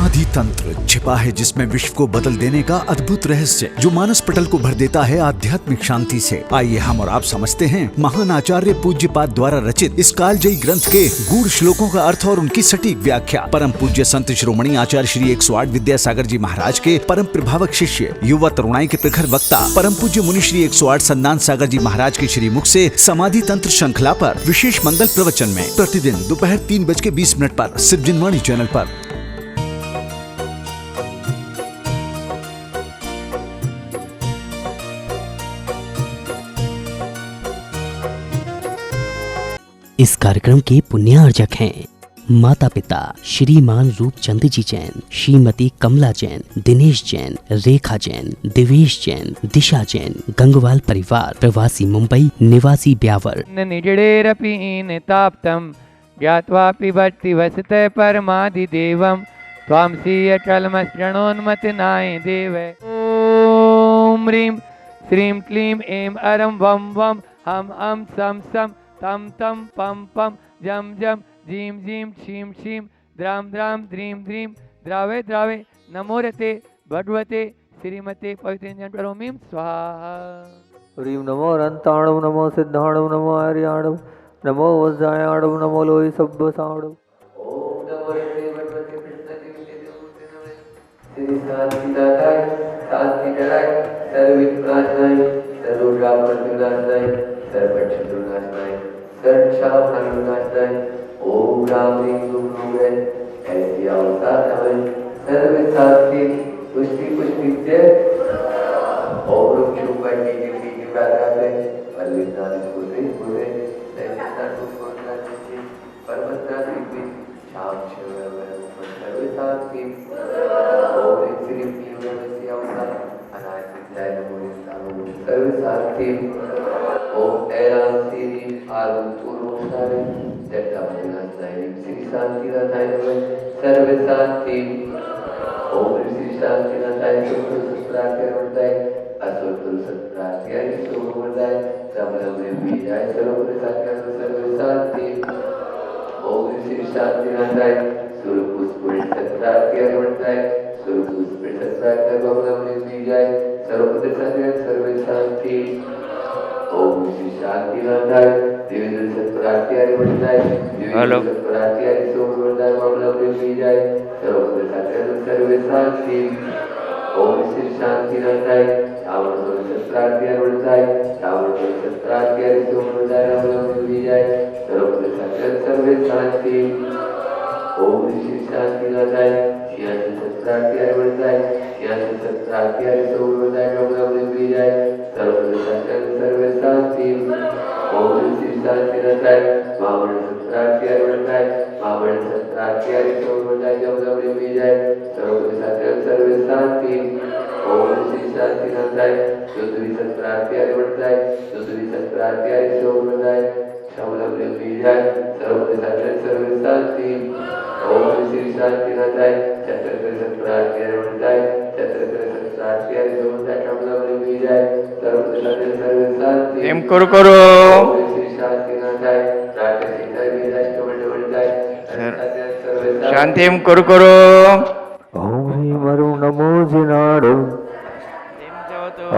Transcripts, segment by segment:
समाधि तंत्र छिपा है जिसमें विश्व को बदल देने का अद्भुत रहस्य, जो मानस पटल को भर देता है आध्यात्मिक शांति से। आइए हम और आप समझते हैं महान आचार्य पूज्यपाद द्वारा रचित इस कालजयी ग्रंथ के गूढ़ श्लोकों का अर्थ और उनकी सटीक व्याख्या। परम पूज्य संत शिरोमणि आचार्य श्री 108 विद्यासागर जी महाराज के परम प्रभावक शिष्य, युवा तरुणाई के प्रखर वक्ता, परम पूज्य मुनि श्री 108 संदान सागर जी महाराज के श्री मुख से समाधि तंत्र श्रृंखला पर विशेष मंगल प्रवचन में प्रतिदिन दोपहर 3:20 पर सिर्जनवाणी चैनल पर। इस कार्यक्रम के पुण्यार्जक हैं माता पिता श्रीमान रूपचंद जी जैन, श्रीमती कमला जैन, दिनेश जैन, रेखा जैन, दिवेश जैन, दिशा जैन, गंगवाल परिवार, प्रवासी मुंबई, निवासी ब्यावर। निजडेरपि निताप्तं ज्ञात्वापि भक्ति वसते परमादिदेवं त्वां श्रीयचलमसृणोन्मतनाय देव। ॐ ह्रीं श्रीं क्लीं ऐं अरं वं वं हम अं सं सं तम तम पम पम जम जम जीम जीम शीम शीम द्राम द्राम द्रीम द्रीम द्रावे द्रावे नमो रते भगवते श्रीमते पवित्रंजन करोमीं स्वाहा। ह्रीं नमो अनंताणव, नमो सिद्धाणव, नमो आर्याणव, नमो वज्रायाणव, नमो लोहि सब्बसाणव। ओम नमो श्री भगवते श्री शांतिदाताय शांतिकराय सर्वविघ्ननाशाय सर्वव्यापकनाशाय सर्वक्षुनाशाय सर्वशापनाशाय। ओम राम ह्रीं क्लीं ऐं ऐसी अवतार हमें सर्वसाक्षी पुष्टि पुष्टित्य ओम रूप शुभ करने की बात करते हैं पर विज्ञान बोले बोले दैनिकता को खोलना चाहिए परमता की शाम सर्वसाक्षी ओम श्री क्लीं ऐसी अवतार अनाथ विद्याय नमो सर्वसाक्षी ओम ऐराम श्री आरुण पूर्वसारे जटा विनाशाय श्री शांतिनाथाय नमः सर्वशांति। ओम श्री शांतिनाथाय सुप्रसत्राय असुर सत्राय सोमवदाय समलमने विजय सर्वप्रसाद सर्वशांति। ओम श्री शांतिनाथाय सुरपुष्पुर सत्राय सुरपुष्पुर सत्राय समलमने विजय सर्वप्रसाद सर्वशांति। ओम श्री शांतिनाथाय देवेंद्र सत्परात्याय वरदाय देवेंद्र सत्परात्याय सोमवदाय मामलमने विजय सर्वप्रसाद सर्वशांति। ओम श्री शांतिनाथाय रावण सत्रात्याय वरदाय रावण सत्रात्याय सोमवदाय मामलमने विजय सर्वप्रसाद सर्वशांति। ओम श्री शांतिनाथाय सिंहासन सत्रात्याय वरदाय सिंहासन सत्रात्याय सोमवदाय मामलमने विजय सर्वप्रसाद सर्वशांति। ओम श्री शांतिनाथाय वामन सत्रात्याय वरदाय वामन सत्रात्याय सोमवदाय मामलमने विजय सर्वप्रसाद सर्वशांति। ओम श्री शांतिनाथाय चौधरी सत्रात्याय वरदाय चौधरी सत्रात्याय सोमवदाय मामलमने विजय सर्वप्रसाद सर्वशांति। ओम श्री शांतिनाथाय छत्रकर सत्रात्याय वरदाय छत्रकर सत्रात्याय सोमवदाय मामलमने विजय सर्वप्रसाद सर्वशांति। एम करो करो ओम श्री शांतिनाथाय राजसीताय विराजकमंड वरदाय शांति एम करो करो। ओम ह्रीं वरुण नमो जिनाणो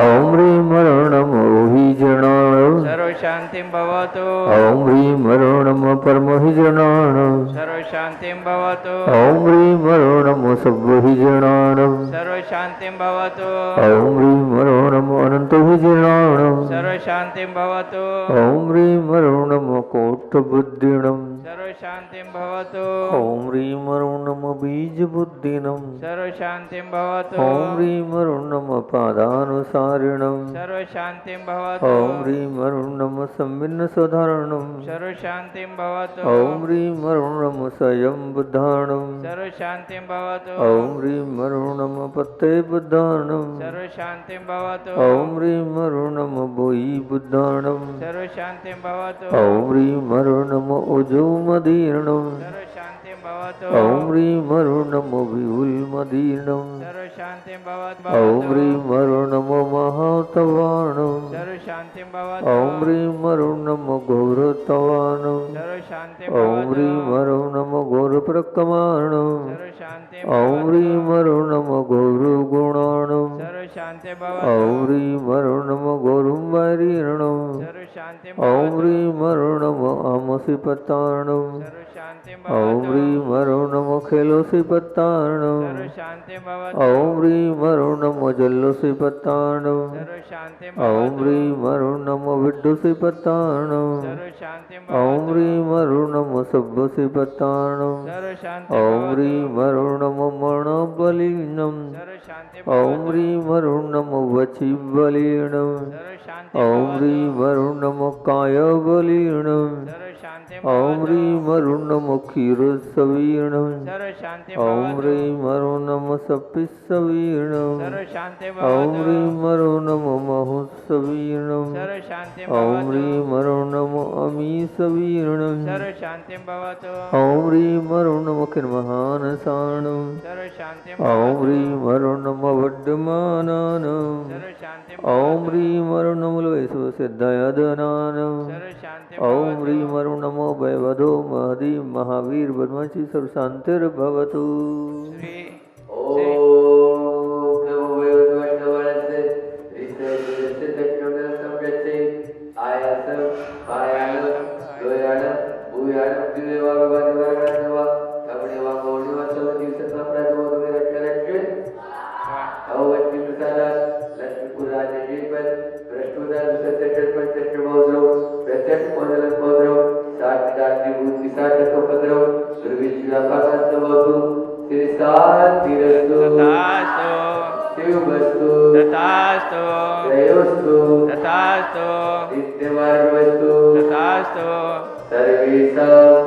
ओम ह्रीं वरुण नमो हिजनाणो सर्व शांति भवतु। ओम ह्रीं वरुण नमो परमहिजनाणो सर्व शांति भवतु। ओम ह्रीं वरुण नमो सब्बहिजनाणो सर्व शांति भवतु। ओम ह्रीं वरुण नमो अनंतहिजनाणो सर्व शांति भवतु। ओम ह्रीं वरुण नमो कोटबुद्धिणम् सर्व शांति भवतु। ओम ह्रीं वरुण नमो बीजबुद्धिनम् सर्व शांति भवतु। ओम ह्रीं वरुण नमो पादानुसारिणम् सर्व शांति भवतु। ओम ह्रीं वरुण नमो संविन्नसोधारणम् सर्व शांति भवतु। ओम ह्रीं वरुण नमो स्वयं बुद्धाणम् सर्व शांति भवतु। ओम ह्रीं वरुण नमो पत्ते बुद्धाणम् सर्व शांति भवतु। ओम ह्रीं वरुण नमो भूयि बुद्धाणम् सर्व शांति भवतु। ओम ह्रीं वरुण नमो उजोमदीर्णम् सर्व शांति भवतु ॐ ह्रीं अरुणमो विहुल्मदीर्णं सर्वशान्तिं भवतु ॐ ह्रीं अरुणमो महातवाणं सर्वशान्तिं ॐ भवतु ह्रीं अरुणमो घोरतवाणं सर्वशान्तिं ॐ भवतु ह्रीं अरुणमो घोरप्रकमाणं सर्वशान्तिं ॐ ह्रीं भवतु अरुणमो घोरुगुणाणं सर्वशान्तिं ॐ भवतु ह्रीं अरुणमो घोरुम्बरीर्णं सर्वशान्तिं ॐ भवतु ह्रीं अरुणमो अमसिपताणं सर्वशान्तिं ॐ भवतु ह्रीं अरुणमो खेलोसिपताणं सर्वशान्तिं ॐ भवतु ह्रीं अरुणमो जल्लोसिपताणं सर्वशान्तिं ॐ भवतु ह्रीं अरुणमो विड्डुसिपताणं सर्वशान्तिं ॐ भवतु ह्रीं अरुणमो सब्बसिपताणं सर्वशान्तिं ॐ भवतु ह्रीं अरुणमो मणबलीनं सर्वशान्तिं ॐ भवतु ह्रीं अरुणमो वचिबलीनं सर्वशान्तिं ॐ भवतु ह्रीं अरुणमो कायबलीनं सर्वशान्तिं ॐ भवतु ह्रीं अरुणमो क्षीरसवीणं सर्वशान्तिं ॐ भवतु ह्रीं अरुणमो सपिस्सवीणं सर्वशान्तिं ॐ भवतु ह्रीं अरुणमो महुस्सवीणं सर्वशान्तिं ॐ भवतु ह्रीं अरुणमो अमीसवीणं सर्वशान्तिं भवतु ॐ ह्रीं अरुणमो किर्महानसाणं सर्वशान्तिं ॐ भवतु ह्रीं अरुणमो वड्डमानानं सर्वशान्तिं ॐ भवतु ह्रीं अरुणमो लोयसुसिद्धयदनानं सर्वशान्तिं ॐ भवतु ह्रीं अरुणमो वैवधो महदी महावीर ब्रह्मचि सर्वशान्तिर्भवतु श्री तथास्तु तथास्तु तथास्तु तथास्तु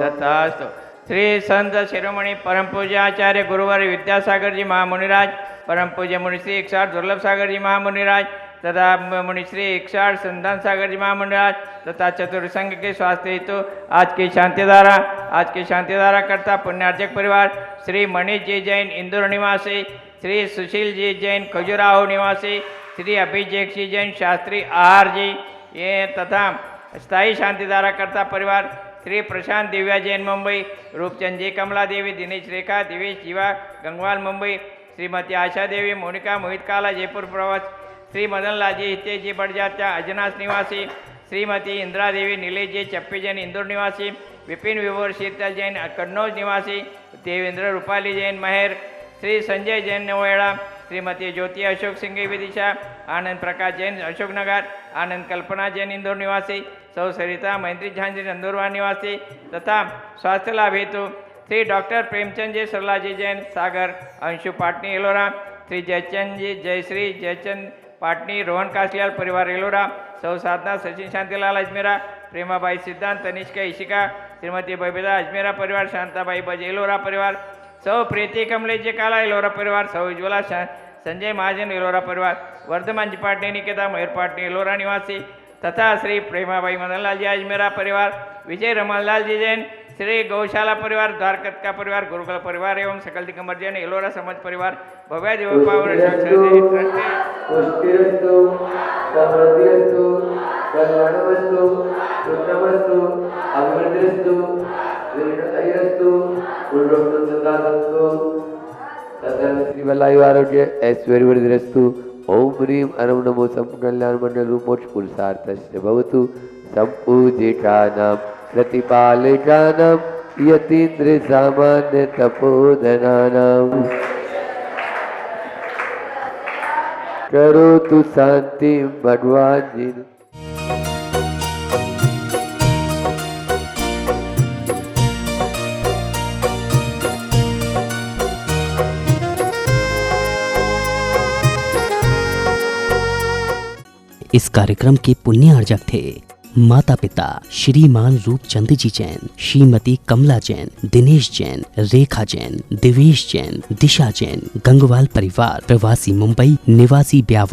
तथास्तु। श्री संत शिरोमणि परम पूज्य आचार्य गुरुवर विद्यासागर जी महामुनिराज, परम पूज्य मुनिश्री 108 दुर्लभ सागर जी महामुनिराज तथा मुनिश्री 108 संतान सागर जी महामुनिराज तथा चतुर्संघ के स्वास्थ्य हेतु आज की शांतिधारा करता पुण्यार्चक परिवार श्री मनीष जी जैन इंदौर निवासी, श्री सुशील जी जैन खजुराहो निवासी, श्री अभिषेक जी जैन शास्त्री आहार जी ये तथा स्थायी शांतिधारा करता परिवार श्री प्रशांत दिव्या जैन मुंबई, रूपचंद जी कमला देवी, दिनेश रेखा, दिवेश जीवा गंगवाल मुंबई, श्रीमती आशा देवी, मोनिका मोहित काला जयपुर प्रवास, श्री मदन लालजी हितेश जी बड़जात्या अजनास निवासी, श्रीमती इंदिरा देवी नीलेश जी चप्पी जैन इंदौर निवासी, विपिन विभोर शीतल जैन कन्नौज निवासी, देवेंद्र रूपाली जैन महर, श्री संजय जैन नोएडा, श्रीमती ज्योति अशोक सिंह विदिशा, आनंद प्रकाश जैन अशोकनगर, आनंद कल्पना जैन इंदौर निवासी, सौ सरिता मैत्री झांझी नंदुरबार निवासी तथा स्वास्थ्य लाभ हेतु श्री डॉक्टर प्रेमचंद जी सरला जी जैन सागर, अंशु पाटनी एलोरा, श्री जयचंद जी जयश्री जयचंद पाटनी रोहन कासलियाल परिवार एलोरा, सौ साधना सचिन शांतिलाल अजमेरा, प्रेमाबाई सिद्धांत तनिष्का इशिका, श्रीमती बबीता अजमेरा परिवार, शांताबाई बज एलोरा परिवार, सौ प्रीति कमलेश जी काला एलोरा परिवार, सौ उज्ज्वला संजय महाजन एलोरा परिवार, वर्धमान जी पाटनी निकेता मयूर पाटनी एलोरा निवासी तथा श्री प्रेमाबाई मदनलाल जी अजमेरा परिवार, विजय रमनलाल जी जैन, श्री गौशाला परिवार, द्वारकत का परिवार, गुरुकुल परिवार एवं सकल दिगंबर जैन एलोरा समाज परिवार, भव्य देव पावन आरोग्य ऐश्वर्यवृद्धिरस्तु। ओम ह्रीं अरं नमो संकल्याण मंडल मोक्ष पुरुषार्थस्य भवतु। संपूजितानां प्रतिपालिकानां यतीन्द्र सामान्य तपोधनानां करोतु शांति भगवान जी। इस कार्यक्रम के पुण्यार्जक थे माता पिता श्रीमान रूपचंद जी जैन, श्रीमती कमला जैन, दिनेश जैन, रेखा जैन, दिवेश जैन, दिशा जैन, गंगवाल परिवार, प्रवासी मुंबई, निवासी ब्यावर,